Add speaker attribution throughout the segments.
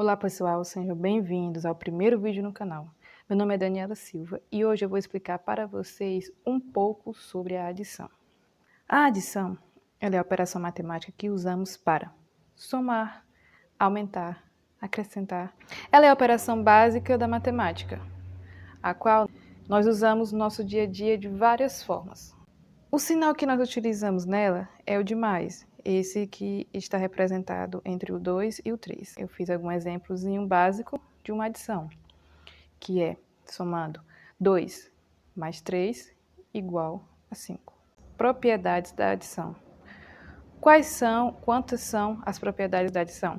Speaker 1: Olá pessoal, sejam bem-vindos ao primeiro vídeo no canal. Meu nome é Daniela Silva e hoje eu vou explicar para vocês um pouco sobre a adição. A adição ela é a operação matemática que usamos para somar, aumentar, acrescentar. Ela é a operação básica da matemática, a qual nós usamos no nosso dia a dia de várias formas. O sinal que nós utilizamos nela é o de mais, esse que está representado entre o 2 e o 3. Eu fiz algum exemplozinho básico de uma adição, que é somando 2 mais 3 igual a 5. Propriedades da adição. Quantas são as propriedades da adição?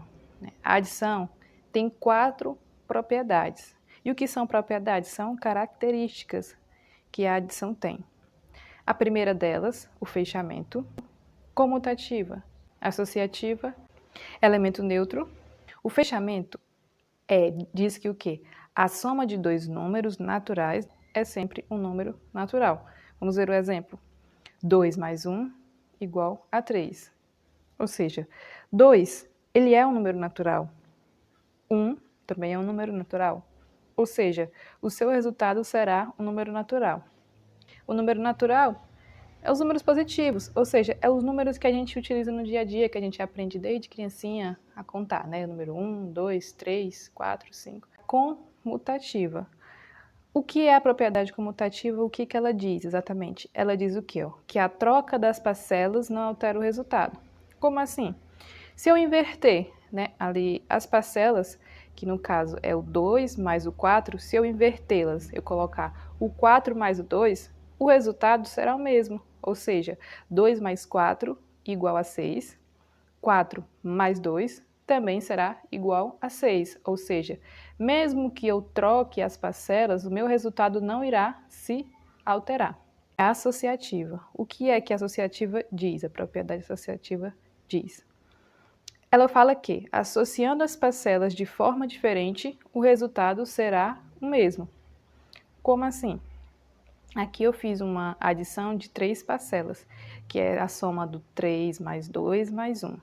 Speaker 1: A adição tem 4 propriedades. E o que são propriedades? São características que a adição tem. A primeira delas, o fechamento, comutativa, associativa, elemento neutro. O fechamento diz que o quê? A soma de dois números naturais é sempre um número natural. Vamos ver o exemplo. 2 mais 1 igual a 3. Ou seja, 2 ele é um número natural. 1 também é um número natural. Ou seja, o seu resultado será um número natural. O número natural é os números positivos, ou seja, é os números que a gente utiliza no dia a dia, que a gente aprende desde criancinha a contar, né? O número 1, 2, 3, 4, 5. Comutativa. O que é a propriedade comutativa? O que ela diz exatamente? Ela diz o quê? Que a troca das parcelas não altera o resultado. Como assim? Se eu inverter, né, ali as parcelas, que no caso é o 2 mais o 4, se eu invertê-las, eu colocar o 4 mais o 2, o resultado será o mesmo. Ou seja, 2 mais 4 igual a 6, 4 mais 2 também será igual a 6. Ou seja, mesmo que eu troque as parcelas, o meu resultado não irá se alterar. A associativa. O que é que a associativa diz? A propriedade associativa diz. Ela fala que, associando as parcelas de forma diferente, o resultado será o mesmo. Como assim? Aqui eu fiz uma adição de 3 parcelas, que é a soma do 3 mais 2 mais 1.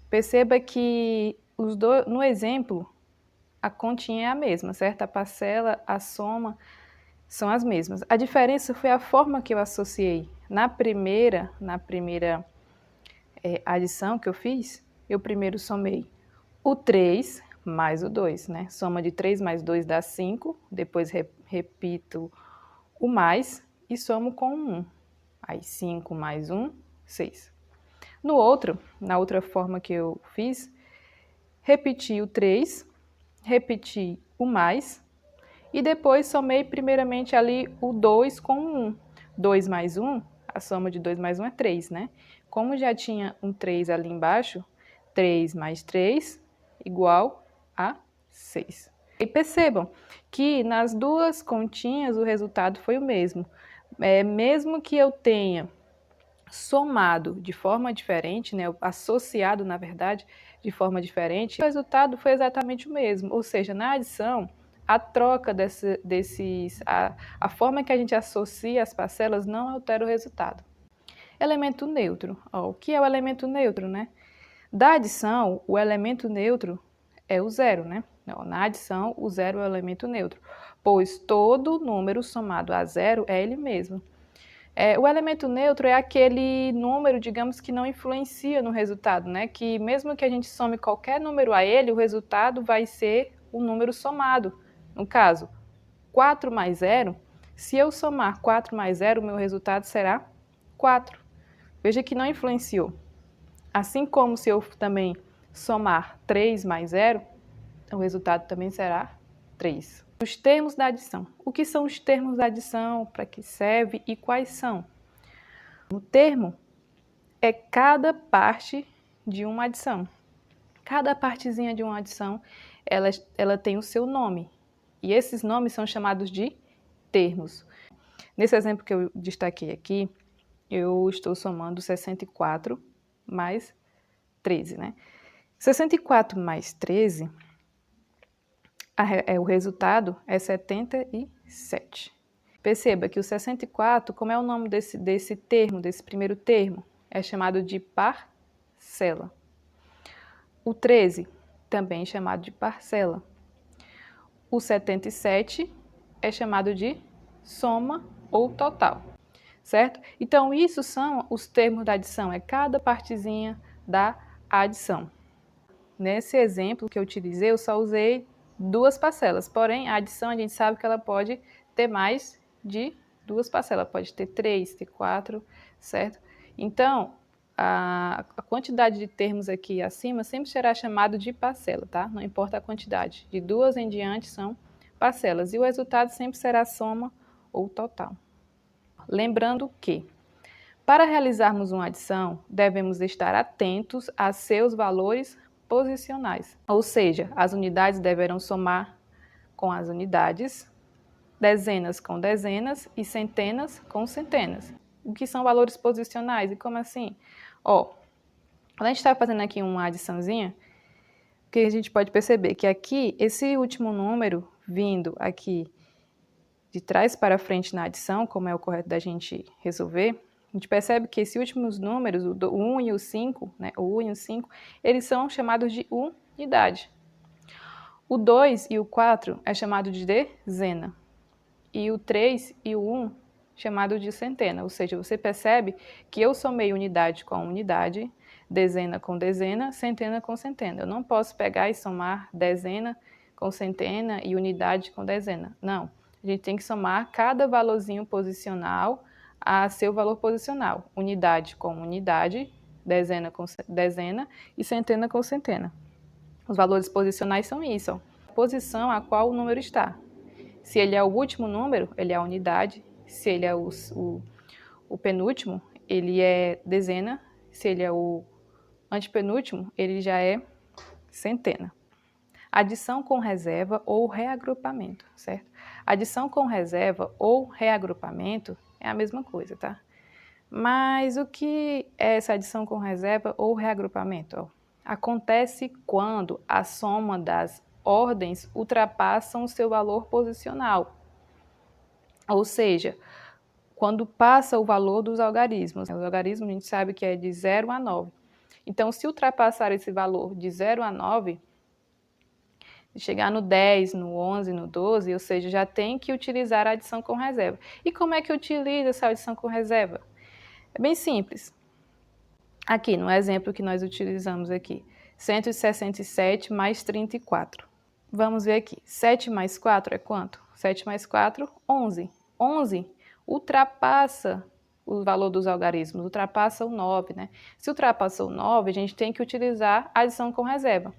Speaker 1: Perceba que no exemplo, a continha é a mesma, certo? A parcela, a soma são as mesmas. A diferença foi a forma que eu associei. Na primeira adição que eu fiz, eu primeiro somei o 3 mais o 2, né? Soma de 3 mais 2 dá 5, depois repito o mais e somo com 1. Aí 5 mais 1, 6. Na outra forma que eu fiz, repeti o 3, repeti o mais e depois somei primeiramente ali o 2 com o 1. 2 mais 1, a soma de 2 mais 1 é 3, né? Como já tinha um 3 ali embaixo, 3 mais 3 igual a 6. E percebam que nas duas continhas o resultado foi o mesmo. Mesmo que eu tenha somado de forma diferente, né, associado, na verdade, de forma diferente, o resultado foi exatamente o mesmo. Ou seja, na adição, a troca a forma que a gente associa as parcelas não altera o resultado. Elemento neutro. O que é o elemento neutro, né? Da adição, o elemento neutro é o zero, né? Na adição, o zero é o elemento neutro, pois todo número somado a zero é ele mesmo. O elemento neutro é aquele número, digamos, que não influencia no resultado, né? Que mesmo que a gente some qualquer número a ele, o resultado vai ser o número somado. No caso, 4 mais 0, se eu somar 4 mais 0, o meu resultado será 4. Veja que não influenciou. Assim como se eu também somar 3 mais 0, o resultado também será 3. Os termos da adição. O que são os termos da adição? Para que serve e quais são? O termo é cada parte de uma adição. Cada partezinha de uma adição, ela tem o seu nome. E esses nomes são chamados de termos. Nesse exemplo que eu destaquei aqui, eu estou somando 64 mais 13, né? 64 mais 13, o resultado é 77. Perceba que o 64, como é o nome desse termo, desse primeiro termo? É chamado de parcela. O 13 também chamado de parcela. O 77 é chamado de soma ou total, certo? Então, isso são os termos da adição, é cada partezinha da adição. Nesse exemplo que eu utilizei, eu só usei 2 parcelas, porém, a adição a gente sabe que ela pode ter mais de 2 parcelas, pode ter 3, ter 4, certo? Então, a quantidade de termos aqui acima sempre será chamado de parcela, tá? Não importa a quantidade, de 2 em diante são parcelas, e o resultado sempre será soma ou total. Lembrando que, para realizarmos uma adição, devemos estar atentos a seus valores posicionais, ou seja, as unidades deverão somar com as unidades, dezenas com dezenas e centenas com centenas. O que são valores posicionais? E como assim? Ó, quando a gente está fazendo aqui uma adiçãozinha, que a gente pode perceber que aqui, esse último número vindo aqui de trás para frente na adição, como é o correto da gente resolver, a gente percebe que esses últimos números, o 1 e o 5, né, o 1 e o 5, eles são chamados de unidade. O 2 e o 4 é chamado de dezena. E o 3 e o 1 chamado de centena. Ou seja, você percebe que eu somei unidade com unidade, dezena com dezena, centena com centena. Eu não posso pegar e somar dezena com centena e unidade com dezena. Não. A gente tem que somar cada valorzinho posicional a seu valor posicional. Unidade com unidade, dezena com dezena e centena com centena. Os valores posicionais são isso, ó. A posição a qual o número está. Se ele é o último número, ele é a unidade. Se ele é o penúltimo, ele é dezena. Se ele é o antepenúltimo, ele já é centena. Adição com reserva ou reagrupamento, certo? Adição com reserva ou reagrupamento é a mesma coisa, tá? Mas o que é essa adição com reserva ou reagrupamento? Ó, acontece quando a soma das ordens ultrapassam o seu valor posicional. Ou seja, quando passa o valor dos algarismos. Os algarismos a gente sabe que é de 0 a 9. Então, se ultrapassar esse valor de 0 a 9, chegar no 10, no 11, no 12, ou seja, já tem que utilizar a adição com reserva. E como é que utiliza essa adição com reserva? É bem simples. Aqui, no exemplo que nós utilizamos aqui, 167 mais 34. Vamos ver aqui, 7 mais 4 é quanto? 7 mais 4, 11. 11 ultrapassa o valor dos algarismos, ultrapassa o 9, né? Se ultrapassa o 9, a gente tem que utilizar a adição com reserva.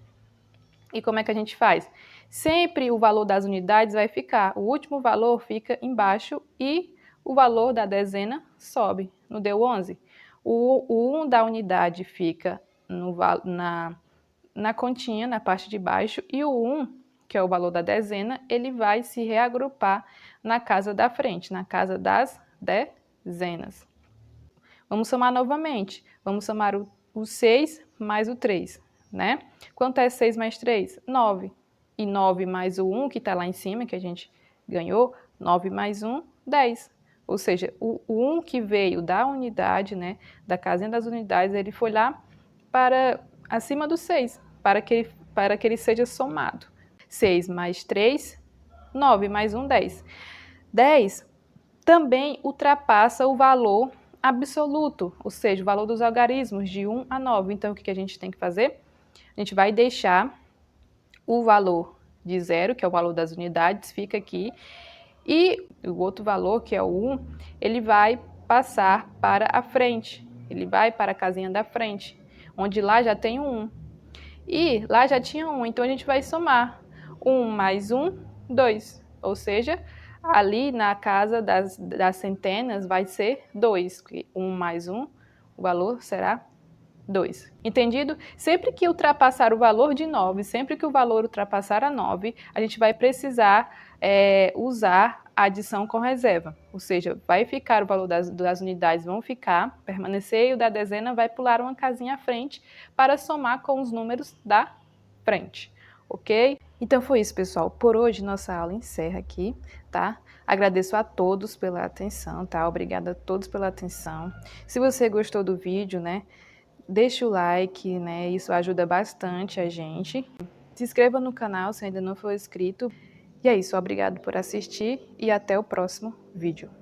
Speaker 1: E como é que a gente faz? Sempre o valor das unidades vai ficar, o último valor fica embaixo e o valor da dezena sobe. Não deu 11? O 1 da unidade fica na continha, na parte de baixo, e o 1, que é o valor da dezena, ele vai se reagrupar na casa da frente, na casa das dezenas. Vamos somar novamente. Vamos somar o 6 mais o 3, né? Quanto é 6 mais 3? 9. E 9 mais o 1, que está lá em cima, que a gente ganhou, 9 mais 1, 10. Ou seja, o 1 que veio da unidade, né, da casinha das unidades, ele foi lá para acima do 6, para que ele seja somado. 6 mais 3, 9 mais 1, 10. 10 também ultrapassa o valor absoluto, ou seja, o valor dos algarismos de 1 a 9. Então, o que a gente tem que fazer? A gente vai deixar o valor de 0, que é o valor das unidades, fica aqui, e o outro valor, que é o 1, ele vai passar para a frente, ele vai para a casinha da frente, onde lá já tem um 1. E lá já tinha 1, então a gente vai somar 1 mais 1, 2, ou seja, ali na casa das centenas vai ser 2, porque 1 mais 1, o valor será 2. Entendido? Sempre que ultrapassar o valor de 9, sempre que o valor ultrapassar a 9, a gente vai precisar usar a adição com reserva. Ou seja, vai ficar o valor das unidades, vão ficar, permanecer, e o da dezena vai pular uma casinha à frente para somar com os números da frente. Ok? Então foi isso, pessoal. Por hoje, nossa aula encerra aqui, tá? Agradeço a todos pela atenção, tá? Obrigada a todos pela atenção. Se você gostou do vídeo, né? Deixa o like, né? Isso ajuda bastante a gente. Se inscreva no canal se ainda não for inscrito. E é isso, obrigado por assistir e até o próximo vídeo.